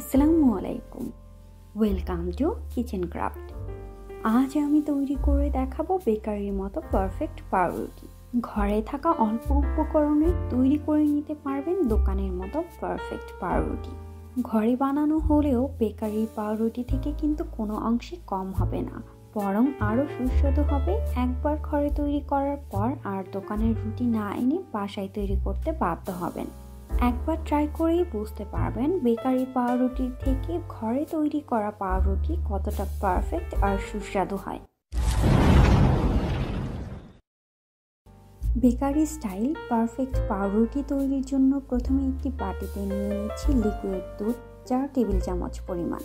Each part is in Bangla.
আসসালামু আলাইকুম। Welcome to kitchen craft. আজ আমি তৈরি করে দেখাবো বেকারির মতো পারফেক্ট পাউরুটি। ঘরে থাকা অল্প উপকরণে তৈরি করে নিতে পারবেন দোকানের মতো পারফেক্ট পাউরুটি। ঘরে বানানো হলেও বেকারির পাউরুটি থেকে কিন্তু কোনো অংশে কম হবে না, বরং আরও সুস্বাদু হবে। একবার ঘরে তৈরি করার পর আর দোকানের রুটি না এনে বাসায় তৈরি করতে বাধ্য হবেন। একবার ট্রাই করেই বুঝতে পারবেন বেকারি পাউরুটির থেকে ঘরে তৈরি করা পাউরুটি কতটা পারফেক্ট আর সুস্বাদু হয়। বেকারি স্টাইল পারফেক্ট পাউরুটি তৈরির জন্য প্রথমে একটি বাটিতে নিয়ে নিচ্ছি লিকুইড দুধ 4 টেবিল চামচ পরিমাণ।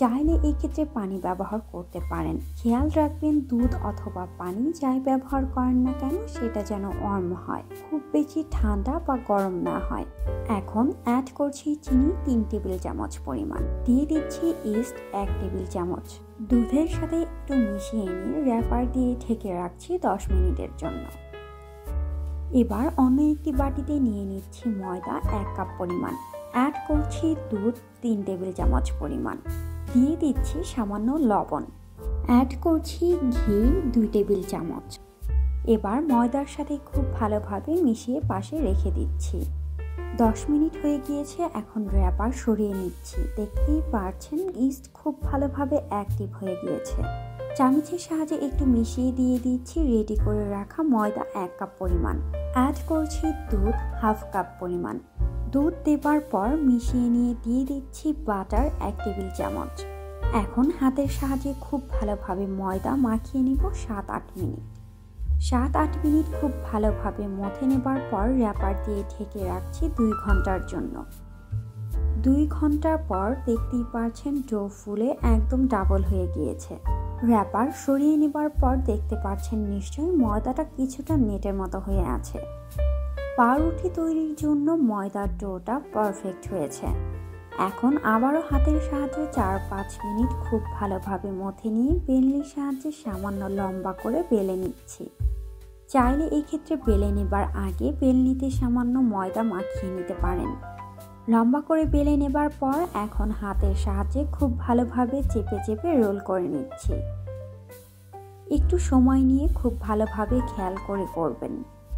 চাইলে এই ক্ষেত্রে পানি ব্যবহার করতে পারেন। খেয়াল রাখবেন দুধ অথবা পানি যাই ব্যবহার করেন না কেন সেটা যেন ওয়ার্ম হয়, খুব বেশি ঠান্ডা বা গরম না হয়। এখন অ্যাড করছি চিনি 3 টেবিল চামচ পরিমাণ। দিয়ে দিচ্ছি ইস্ট 1 টেবিল চামচ। দুধের সাথে একটু মিশিয়ে নিয়ে র্যাপার দিয়ে ঢেকে রাখছি 10 মিনিটের জন্য। এবার অন্য একটি বাটিতে নিয়ে নিচ্ছি ময়দা 1 কাপ পরিমাণ। অ্যাড করছি দুধ 3 টেবিল চামচ পরিমাণ। দিয়ে দিচ্ছি সামান্য লবণ। অ্যাড করছি ঘি 2 টেবিল চামচ। এবার ময়দার সাথে খুব ভালোভাবে মিশিয়ে পাশে রেখে দিচ্ছি। 10 মিনিট হয়ে গিয়েছে, এখন র্যাপার সরিয়ে নিচ্ছি। দেখতেই পারছেন ইস্ট খুব ভালোভাবে অ্যাক্টিভ হয়ে গিয়েছে। চামচের সাহায্যে একটু মিশিয়ে দিয়ে দিচ্ছি রেডি করে রাখা ময়দা 1 কাপ পরিমাণ। অ্যাড করছি দুধ 1/2 কাপ পরিমাণ। দুধ দেবার পর মিশিয়ে নিয়ে দিয়ে দিচ্ছি বাটার 1 টেবিল চামচ। এখন হাতের সাহায্যে খুব ভালোভাবে ময়দা মাখিয়ে নেব 7-8 মিনিট। 7-8 মিনিট খুব ভালোভাবে মথে নেবার পর র্যাপার দিয়ে ঢেকে রাখছি 2 ঘন্টার জন্য। 2 ঘন্টার পর দেখতেই পারছেন ডো ফুলে একদম ডাবল হয়ে গিয়েছে। র্যাপার সরিয়ে নেবার পর দেখতে পাচ্ছেন নিশ্চয়ই ময়দাটা কিছুটা নেটের মতো হয়ে আছে। পাউরুটি তৈরির জন্য ময়দার ডোটা পারফেক্ট হয়েছে। এখন আবারও হাতের সাহায্যে 4-5 মিনিট খুব ভালোভাবে মথে নিয়ে বেলনির সাহায্যে সামান্য লম্বা করে বেলে নিচ্ছি। চাইলে এই ক্ষেত্রে বেলে নেবার আগে বেলনিতে সামান্য ময়দা মাখিয়ে নিতে পারেন। লম্বা করে বেলে নেবার পর এখন হাতের সাহায্যে খুব ভালোভাবে চেপে চেপে রোল করে নিচ্ছি। একটু সময় নিয়ে খুব ভালোভাবে খেয়াল করে করবেন।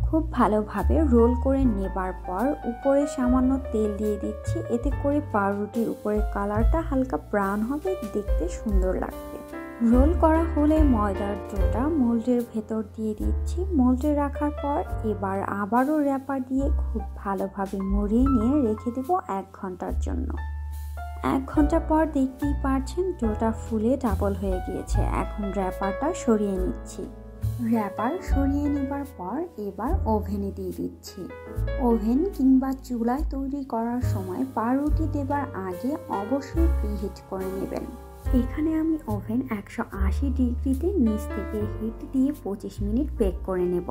খুব ভালোভাবে রোল করে নেবার পর উপরে সামান্য তেল দিয়ে দিচ্ছি, এতে করে পাউরুটির উপরে কালারটা হালকা ব্রাউন হবে, দেখতে সুন্দর লাগবে। রোল করা হলে ময়দার ডোটা মোল্ডের ভেতর দিয়ে দিচ্ছি। মোল্ডে রাখার পর এবার আবারও র্যাপার দিয়ে খুব ভালোভাবে মুড়িয়ে নিয়ে রেখে দেব 1 ঘন্টার জন্য। 1 ঘন্টা পর দেখতেই পারছেন ডোটা ফুলে ডাবল হয়ে গিয়েছে। এখন র্যাপারটা সরিয়ে নিচ্ছি। র্যাপার সরিয়ে নেবার পর এবার ওভেনে দিয়ে দিচ্ছি। ওভেন কিংবা চুলায় তৈরি করার সময় পাউরুটি দেবার আগে অবশ্যই প্রিহিট করে নেবেন। এখানে আমি ওভেন 180 ডিগ্রিতে নিচ থেকে হিট দিয়ে 25 মিনিট বেক করে নেব।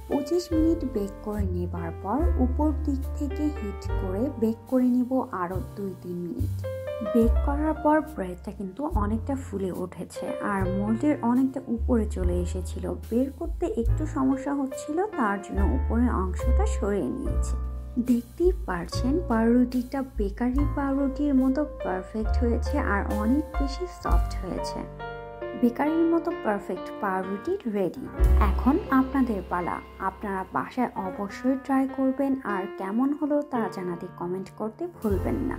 25 মিনিট বেক করে নেবার পর উপর দিক থেকে হিট করে বেক করে নেব আরও 2-3 মিনিট। বেক করার পর ব্রেডটা কিন্তু অনেকটা ফুলে উঠেছে আর মোল্ডের অনেকটা উপরে চলে এসেছিল। বের করতে একটু সমস্যা হচ্ছিল, তার জন্য উপরের অংশটা সরিয়ে নিয়েছি। দেখতেই পারছেন পাউরুটিটা বেকারি পাউরুটির মতো পারফেক্ট হয়েছে আর অনেক বেশি সফট হয়েছে। বেকারির মতো পারফেক্ট পাউরুটি রেডি। এখন আপনাদের পালা। আপনারা বাসায় অবশ্যই ট্রাই করবেন আর কেমন হলো তা জানাতে কমেন্ট করতে ভুলবেন না।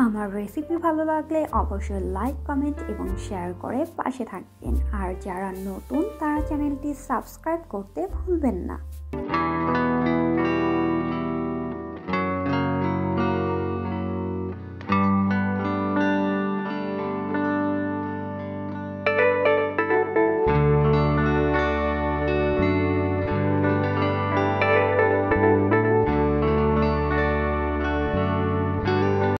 আমার রেসিপি ভালো লাগলে অবশ্যই লাইক, কমেন্ট এবং শেয়ার করে পাশে থাকবেন। আর যারা নতুন তারা চ্যানেলটি সাবস্ক্রাইব করতে ভুলবেন না।